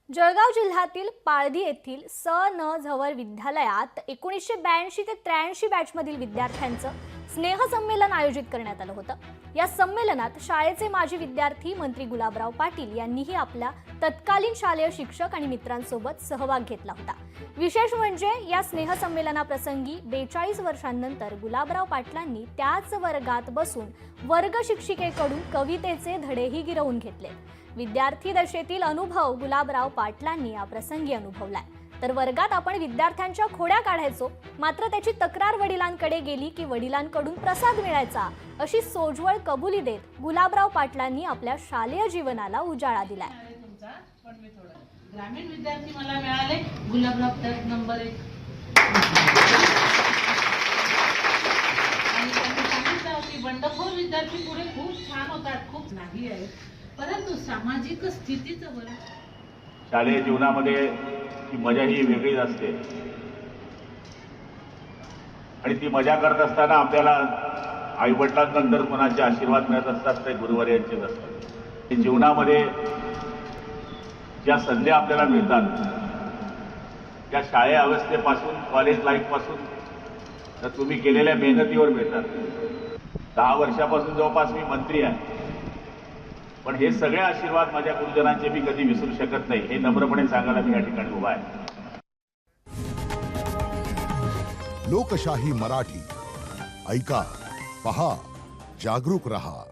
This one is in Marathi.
जळगाव जिल्ह्यातील पाळधी येथील स न झवर विद्यालयात 1982 ते 83 बॅचमधील विद्यार्थ्यांचं स्नेहसंमेलन आयोजित करण्यात आलं होतं। या संमेलनात शाळेचे माजी विद्यार्थी मंत्री गुलाबराव पाटील यांनीही आपल्या तत्कालीन शालेय शिक्षक आणि मित्रांसोबत सहभाग घेतला होता। विशेष म्हणजे या स्नेहसंमेलनाप्रसंगी 42 वर्षांनंतर गुलाबराव पाटलांनी त्याच वर्गात बसून वर्ग शिक्षिकेकडून कवितेचे धडेही गिरवून घेतले। विद्यार्थी दशेतील अनुभव गुलाबराव पाटलांनी या प्रसंगी अनुभवलाय। तर वर्गात आपण विद्यार्थ्यांच्या खोड्या काढायचो, मात्र त्याची तक्रार वडिलांकडे गेली की वडिलांकडून प्रसाद मिळायचा, अशी सोजवळ कबुली देत गुलाबराव पाटलांनी आपल्या शालेय जीवनाला उजाळा दिलाय। ग्रामीण विद्यार्थी मला मिळाले गुलाबराव तट नंबर 1 आणि त्यांनी सांगितलं की बंडखोर विद्यार्थी पुढे खूप छान होतात, खूप नाही आहे, परंतु सामाजिक स्थितीचं बरं शालेय जीवनामध्ये ती मजा ही वेगळीच असते आणि ती मजा करत असताना आपल्याला आईवडिलांनंतर कोणाचे आशीर्वाद मिळत असतात ते गुरुवर्यांचेच असतात। जीवनामध्ये ज्या संधी आपल्याला मिळतात त्या शाळे अवस्थेपासून कॉलेज लाईफपासून तर तुम्ही केलेल्या मेहनतीवर मिळतात। 10 वर्षापासून जवळपास मी मंत्री आहे, पण हे सगळे आशीर्वाद माझ्या गुरुजनांचे मी कधी विसरू शकत नाही, हे नम्रपणे सांगायला मी या ठिकाणी उभा आहे। लोकशाही मराठी ऐका, पहा, जागरूक रहा।